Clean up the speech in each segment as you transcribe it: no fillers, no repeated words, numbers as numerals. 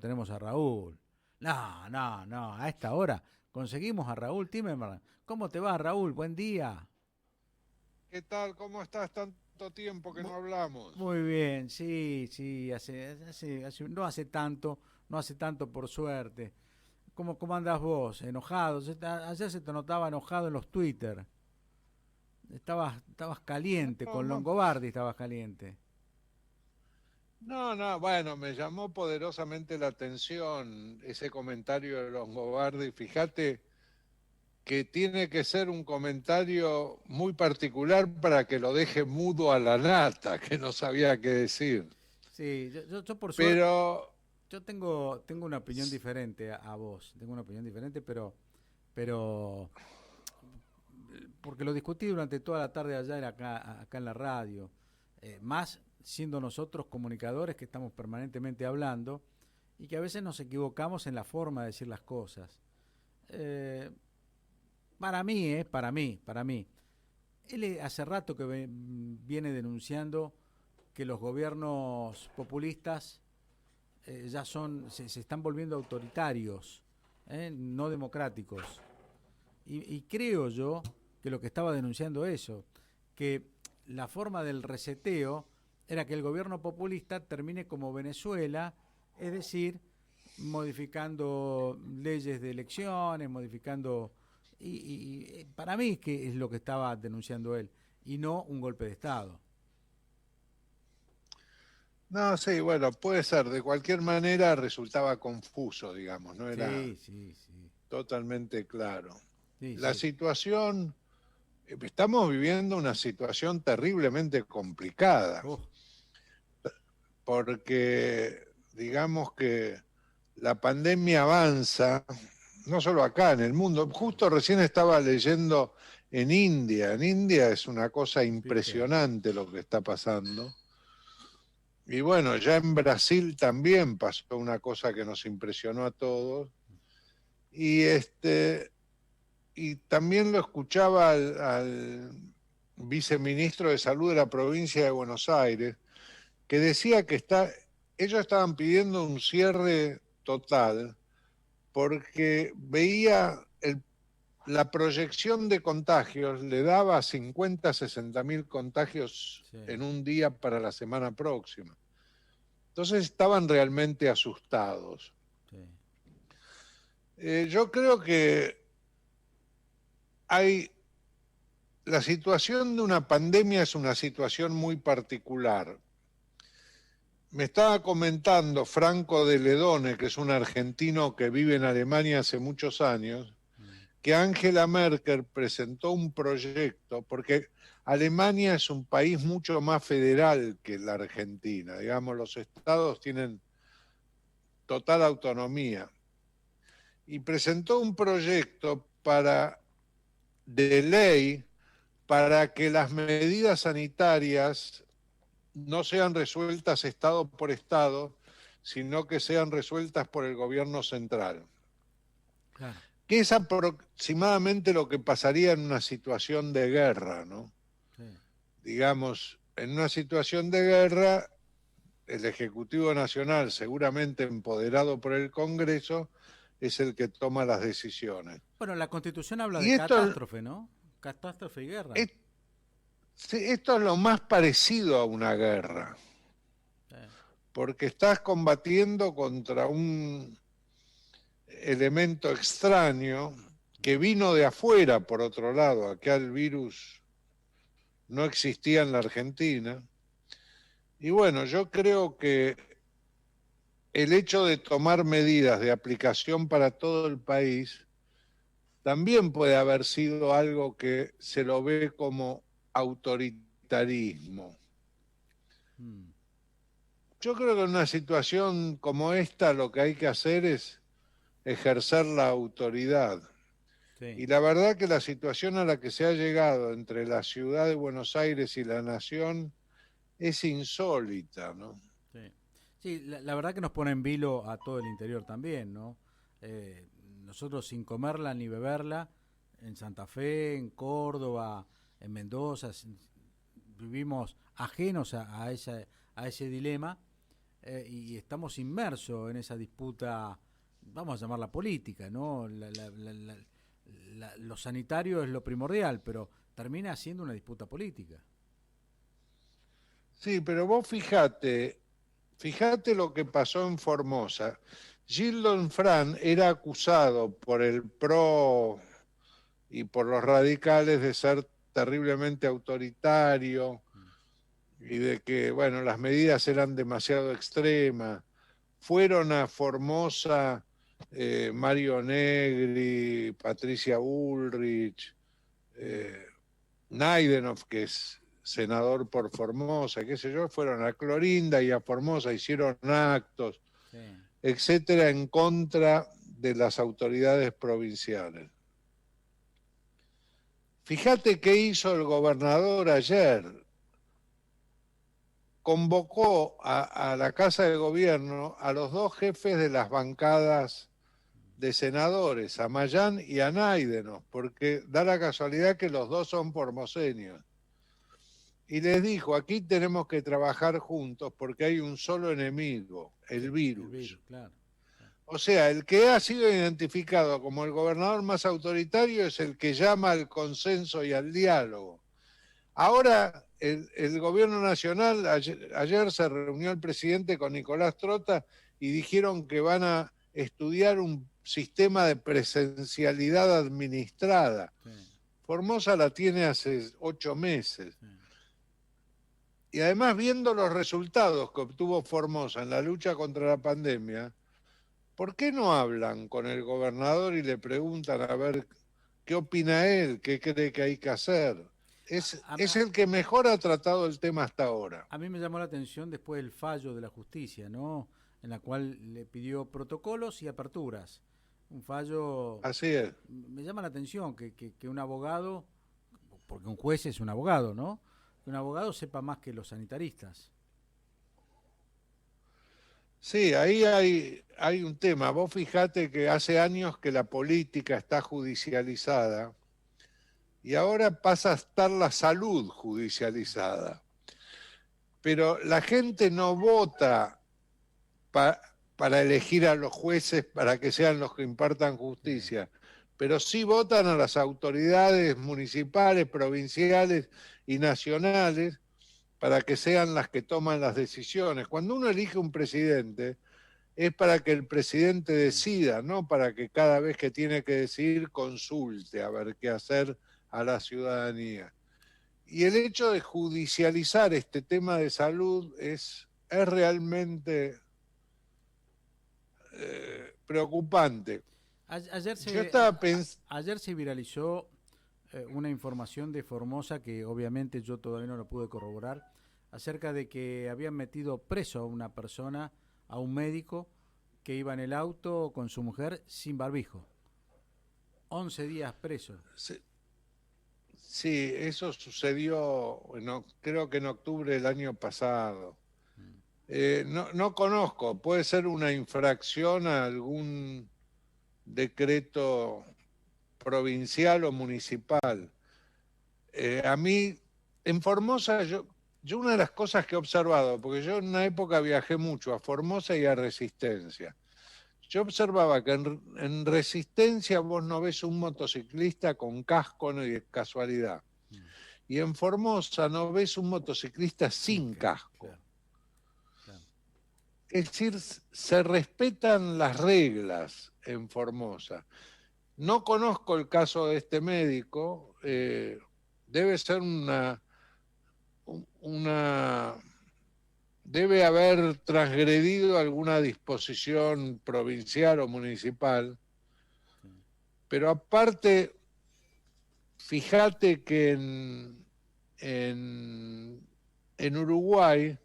Tenemos a Raúl. No, no, no, a esta hora conseguimos a Raúl Timerman. ¿Cómo te va, Raúl? Buen día. ¿Qué tal? ¿Cómo estás? Tanto tiempo que no Mu- hablamos. Muy bien, sí, sí, no hace tanto, no hace tanto por suerte. ¿Cómo andas vos? ¿Enojado? Ayer se te notaba enojado en los Twitter. Estabas caliente, No, con no, Longobardi estabas caliente. no, bueno, me llamó poderosamente la atención ese comentario de Longobardi. Fíjate que tiene que ser un comentario muy particular para que lo deje mudo a la nata, que no sabía qué decir. Sí, yo por suerte, Pero, yo tengo una opinión diferente a vos. Tengo una opinión diferente, pero porque lo discutí durante toda la tarde ayer acá en la radio, más siendo nosotros comunicadores que estamos permanentemente hablando y que a veces nos equivocamos en la forma de decir las cosas. Eh, para mí. Él hace rato que viene denunciando que los gobiernos populistas se están volviendo autoritarios, no democráticos. Y creo yo que lo que estaba denunciando eso, que la forma del reseteo era que el gobierno populista termine como Venezuela, es decir, modificando leyes de elecciones, modificando... para mí que es lo que estaba denunciando él, y no un golpe de Estado. no, sí, bueno, puede ser. De cualquier manera resultaba confuso, digamos, no era Sí, sí, sí. totalmente claro. Sí, La sí. situación estamos viviendo una situación terriblemente complicada, Oh, porque digamos que la pandemia avanza, no solo acá, en el mundo. Justo recién estaba leyendo en India es una cosa ¿viste? impresionante lo que está pasando. Y bueno, ya en Brasil también pasó una cosa que nos impresionó a todos. Y y también lo escuchaba al viceministro de Salud de la provincia de Buenos Aires, que decía que ellos estaban pidiendo un cierre total porque veía la proyección de contagios, le daba 50, 60 mil contagios Sí, en un día para la semana próxima. Entonces estaban realmente asustados. sí. Yo creo que hay la situación de una pandemia es una situación muy particular. Me estaba comentando Franco de Ledone, que es un argentino que vive en Alemania hace muchos años, Mm, que Angela Merkel presentó un proyecto, porque Alemania es un país mucho más federal que la Argentina, digamos, los estados tienen total autonomía, y presentó un proyecto de ley para que las medidas sanitarias no sean resueltas estado por estado, sino que sean resueltas por el gobierno central. claro. Que es aproximadamente lo que pasaría en una situación de guerra, ¿no? Sí. Digamos, en una situación de guerra, el Ejecutivo Nacional, seguramente empoderado por el Congreso, es el que toma las decisiones. Bueno, la Constitución habla de Y catástrofe, ¿no? Catástrofe y guerra. es, esto es lo más parecido a una guerra, Sí, porque estás combatiendo contra un elemento extraño que vino de afuera, por otro lado, acá el virus no existía en la Argentina. Y bueno, yo creo que el hecho de tomar medidas de aplicación para todo el país también puede haber sido algo que se lo ve como autoritarismo. mm, Yo creo que en una situación como esta lo que hay que hacer es ejercer la autoridad. sí, Y la verdad que la situación a la que se ha llegado entre la ciudad de Buenos Aires y la nación es insólita, ¿no? sí. Sí, la verdad que nos pone en vilo a todo el interior también, ¿no? Nosotros sin comerla ni beberla, en Santa Fe, en Córdoba, en Mendoza, vivimos ajenos a ese dilema. y estamos inmersos en esa disputa, vamos a llamarla política, ¿no? Lo sanitario es lo primordial, pero termina siendo una disputa política. Sí, pero vos fíjate lo que pasó en Formosa. Gildon Fran era acusado por el PRO y por los radicales de ser terriblemente autoritario y de que, bueno, las medidas eran demasiado extremas. Fueron a Formosa Mario Negri, Patricia Bullrich, Naidenov, que es senador por Formosa, qué sé yo, fueron a Clorinda y a Formosa, hicieron actos, Sí. etcétera, en contra de las autoridades provinciales. Fíjate qué hizo el gobernador ayer. Convocó a la Casa de Gobierno a los dos jefes de las bancadas de senadores, a Mayán y a Naidenov, porque da la casualidad que los dos son formoseños. Y les dijo, aquí tenemos que trabajar juntos porque hay un solo enemigo, el virus. El virus, claro. O sea, el que ha sido identificado como el gobernador más autoritario es el que llama al consenso y al diálogo. Ahora, el gobierno nacional, ayer se reunió el presidente con Nicolás Trota y dijeron que van a estudiar un sistema de presencialidad administrada. Sí. Formosa la tiene hace 8 meses. Sí. Y además, viendo los resultados que obtuvo Formosa en la lucha contra la pandemia, ¿por qué no hablan con el gobernador y le preguntan a ver qué opina él, qué cree que hay que hacer? Es el que mejor ha tratado el tema hasta ahora. A mí me llamó la atención después el fallo de la justicia, ¿no? En la cual le pidió protocolos y aperturas. Un fallo... Así es. Me llama la atención que un abogado, porque un juez es un abogado, ¿no? Que un abogado sepa más que los sanitaristas. Sí, ahí hay un tema. Vos fijate que hace años que la política está judicializada y ahora pasa a estar la salud judicializada. Pero la gente no vota para elegir a los jueces para que sean los que impartan justicia, pero sí votan a las autoridades municipales, provinciales y nacionales para que sean las que toman las decisiones. Cuando uno elige un presidente, es para que el presidente decida, no para que cada vez que tiene que decidir consulte a ver qué hacer a la ciudadanía. Y el hecho de judicializar este tema de salud es realmente preocupante. Ayer se viralizó una información de Formosa que obviamente yo todavía no lo pude corroborar, acerca de que habían metido preso a una persona, a un médico que iba en el auto con su mujer sin barbijo. 11 días preso. Sí, eso sucedió, bueno, creo que en octubre del año pasado. No conozco, puede ser una infracción a algún decreto provincial o municipal. A mí, en Formosa, yo una de las cosas que he observado, porque yo en una época viajé mucho a Formosa y a Resistencia, yo observaba que en Resistencia vos no ves un motociclista con casco ni de casualidad. Y en Formosa no ves un motociclista sin casco. Claro. Claro. Es decir, se respetan las reglas en Formosa. No conozco el caso de este médico, debe ser debe haber transgredido alguna disposición provincial o municipal, pero aparte, fíjate que en Uruguay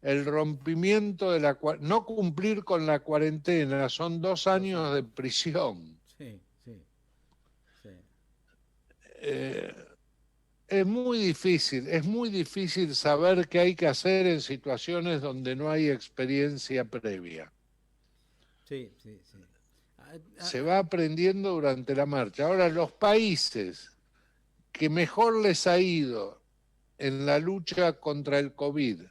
el rompimiento de no cumplir con la cuarentena son 2 años de prisión. Sí, sí, sí. Es muy difícil saber qué hay que hacer en situaciones donde no hay experiencia previa. Sí, sí, sí. Se va aprendiendo durante la marcha. Ahora, los países que mejor les ha ido en la lucha contra el COVID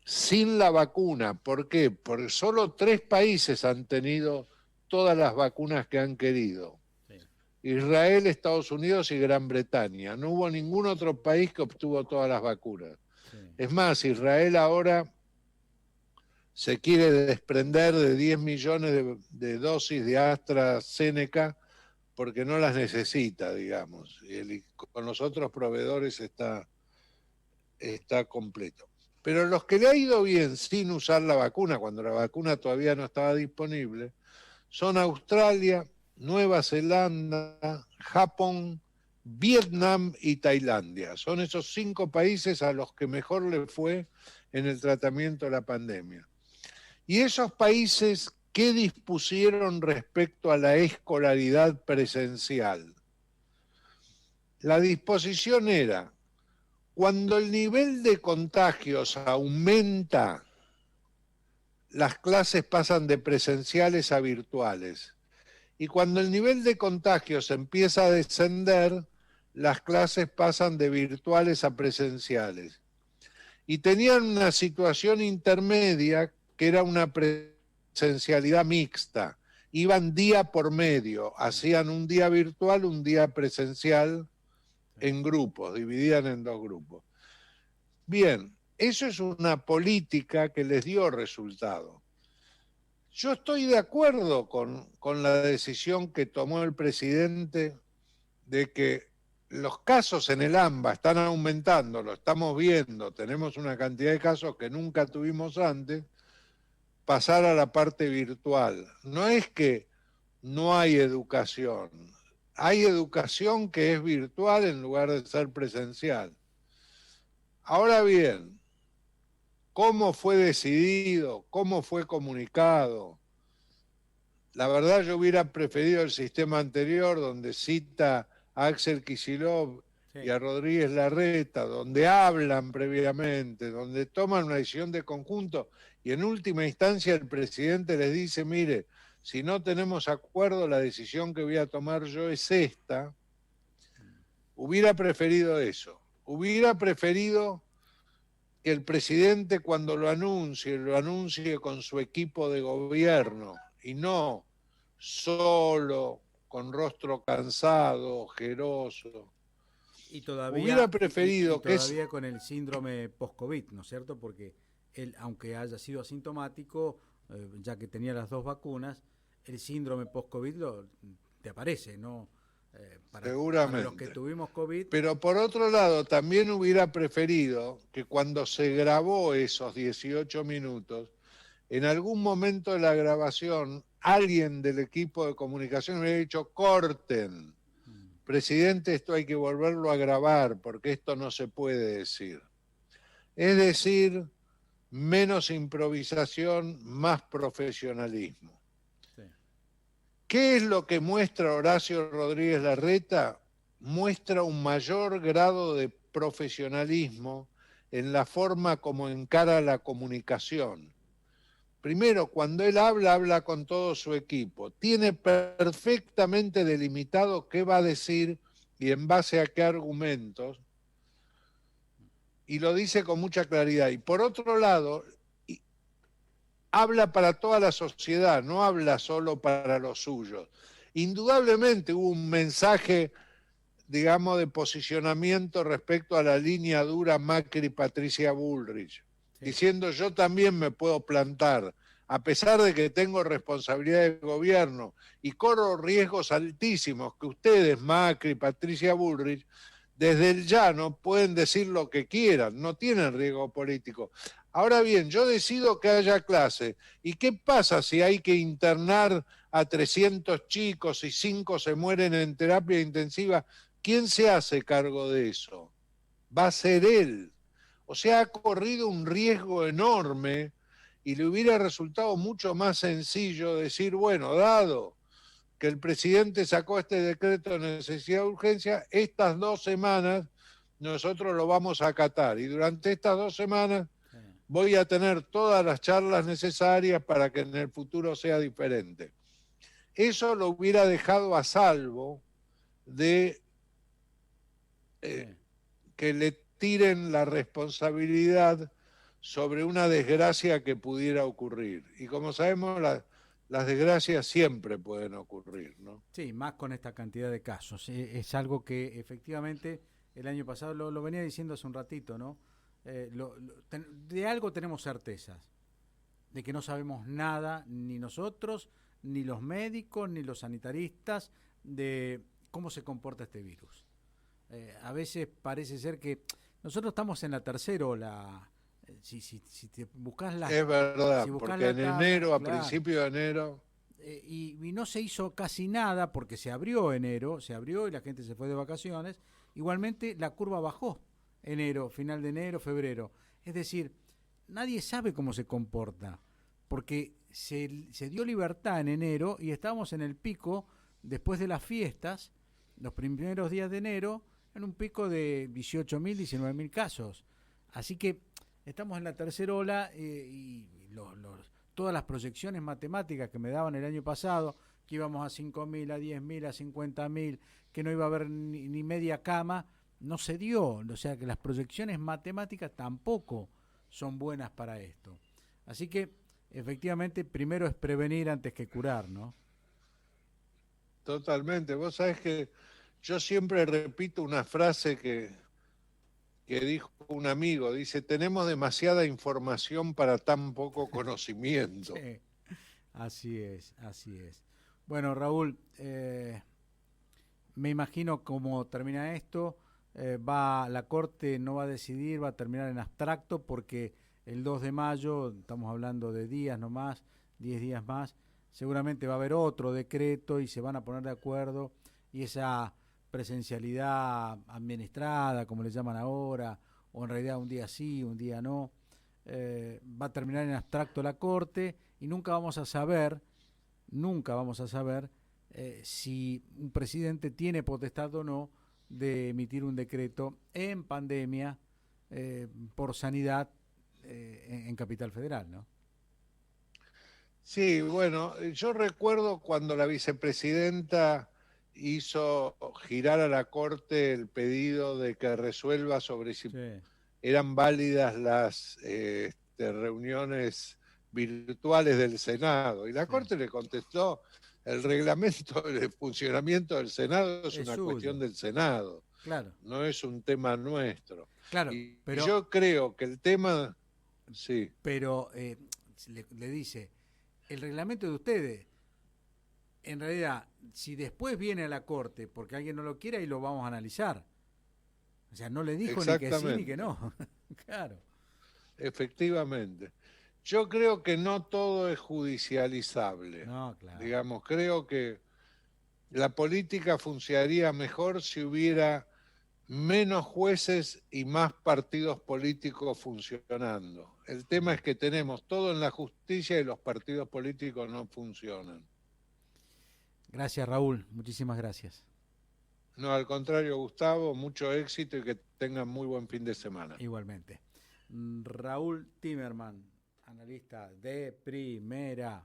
sin la vacuna. ¿Por qué? Porque solo 3 países han tenido todas las vacunas que han querido. Sí, Israel, Estados Unidos y Gran Bretaña. No hubo ningún otro país que obtuvo todas las vacunas. sí. Es más, Israel ahora se quiere desprender de 10 millones de dosis de AstraZeneca porque no las necesita, digamos. Y con los otros proveedores está completo. Pero los que le ha ido bien sin usar la vacuna, cuando la vacuna todavía no estaba disponible, son Australia, Nueva Zelanda, Japón, Vietnam y Tailandia. Son esos 5 países a los que mejor le fue en el tratamiento de la pandemia. Y esos países, ¿qué dispusieron respecto a la escolaridad presencial? La disposición era, cuando el nivel de contagios aumenta, las clases pasan de presenciales a virtuales. Y cuando el nivel de contagios empieza a descender, las clases pasan de virtuales a presenciales. Y tenían una situación intermedia que era una presencialidad mixta. Iban día por medio, hacían un día virtual, un día presencial en grupos, dividían en 2 grupos. Bien, eso es una política que les dio resultado. Yo estoy de acuerdo con la decisión que tomó el presidente de que los casos en el AMBA están aumentando, lo estamos viendo, tenemos una cantidad de casos que nunca tuvimos antes, pasar a la parte virtual. No es que no hay educación que es virtual en lugar de ser presencial. Ahora bien, ¿cómo fue decidido? ¿Cómo fue comunicado? La verdad yo hubiera preferido el sistema anterior donde cita a Axel Kicillof y a Rodríguez Larreta, donde hablan previamente, donde toman una decisión de conjunto y en última instancia el presidente les dice, mire, si no tenemos acuerdo, la decisión que voy a tomar yo es esta. Hubiera preferido eso. Hubiera preferido que el presidente cuando lo anuncie con su equipo de gobierno y no solo, con rostro cansado, ojeroso. Y todavía, Hubiera preferido que todavía con el síndrome post-COVID, ¿no es cierto? Porque él, aunque haya sido asintomático, ya que tenía las 2 vacunas, el síndrome post-COVID te aparece, ¿no? Para los que seguramente. tuvimos COVID. Pero por otro lado, también hubiera preferido que cuando se grabó esos 18 minutos, en algún momento de la grabación, alguien del equipo de comunicación hubiera dicho, corten, presidente, esto hay que volverlo a grabar, porque esto no se puede decir. Es decir, menos improvisación, más profesionalismo. Sí. ¿Qué es lo que muestra Horacio Rodríguez Larreta? Muestra un mayor grado de profesionalismo en la forma como encara la comunicación. Primero, cuando él habla, habla con todo su equipo. Tiene perfectamente delimitado qué va a decir y en base a qué argumentos. Y lo dice con mucha claridad. Y por otro lado, habla para toda la sociedad, no habla solo para los suyos. Indudablemente hubo un mensaje, digamos, de posicionamiento respecto a la línea dura Macri-Patricia Bullrich, sí, diciendo yo también me puedo plantar, a pesar de que tengo responsabilidad de gobierno y corro riesgos altísimos que ustedes, Macri, Patricia Bullrich, desde el llano pueden decir lo que quieran, no tienen riesgo político. Ahora bien, yo decido que haya clase. ¿Y qué pasa si hay que internar a 300 chicos y 5 se mueren en terapia intensiva? ¿Quién se hace cargo de eso? Va a ser él. O sea, ha corrido un riesgo enorme y le hubiera resultado mucho más sencillo decir, bueno, dado que el presidente sacó este decreto de necesidad de urgencia, estas 2 semanas nosotros lo vamos a acatar y durante estas 2 semanas voy a tener todas las charlas necesarias para que en el futuro sea diferente. Eso lo hubiera dejado a salvo de que le tiren la responsabilidad sobre una desgracia que pudiera ocurrir. Y como sabemos, las desgracias siempre pueden ocurrir, ¿no? Sí, más con esta cantidad de casos. Es algo que efectivamente el año pasado lo venía diciendo hace un ratito, ¿no? De algo tenemos certezas, de que no sabemos nada, ni nosotros, ni los médicos, ni los sanitaristas, de cómo se comporta este virus. A veces parece ser que nosotros estamos en la tercera ola. Si te buscas Es verdad, si buscas porque la en tabla, enero, a claro, principio de enero, y no se hizo casi nada porque se abrió enero, se abrió y la gente se fue de vacaciones. Igualmente la curva bajó enero, final de enero, febrero. Es decir, nadie sabe cómo se comporta, porque se dio libertad en enero y estábamos en el pico después de las fiestas, los primeros días de enero, en un pico de 18.000, 19.000 casos. Así que estamos en la tercera ola y todas las proyecciones matemáticas que me daban el año pasado, que íbamos a 5.000, a 10.000, a 50.000, que no iba a haber ni media cama, no se dio. O sea que las proyecciones matemáticas tampoco son buenas para esto. Así que, efectivamente, primero es prevenir antes que curar, ¿no? totalmente. Vos sabés que yo siempre repito una frase que dijo un amigo, dice, tenemos demasiada información para tan poco conocimiento. Sí, así es, así es. Bueno, Raúl, me imagino cómo termina esto. La Corte no va a decidir, va a terminar en abstracto porque el 2 de mayo, estamos hablando de días nomás, 10 días más, seguramente va a haber otro decreto y se van a poner de acuerdo y esa presencialidad administrada, como le llaman ahora, o en realidad un día sí, un día no, va a terminar en abstracto la Corte y nunca vamos a saber si un presidente tiene potestad o no de emitir un decreto en pandemia por sanidad en Capital Federal, ¿no? Sí, bueno, yo recuerdo cuando la vicepresidenta hizo girar a la Corte el pedido de que resuelva sobre si Sí, eran válidas las reuniones virtuales del Senado. Y la sí. Corte le contestó, el reglamento de funcionamiento del Senado es Es una cuestión suyo, del Senado, claro, no es un tema nuestro. claro, Y yo creo que el tema, sí, pero le dice, el reglamento de ustedes, en realidad, si después viene a la Corte, porque alguien no lo quiere, ahí lo vamos a analizar. O sea, no le dijo ni que sí ni que exactamente, no. Claro. efectivamente. Yo creo que no todo es judicializable. No, claro. Digamos, creo que la política funcionaría mejor si hubiera menos jueces y más partidos políticos funcionando. El tema es que tenemos todo en la justicia y los partidos políticos no funcionan. Gracias, Raúl. Muchísimas gracias. No, al contrario, Gustavo, mucho éxito y que tengan muy buen fin de semana. Igualmente. Raúl Timerman, analista de primera.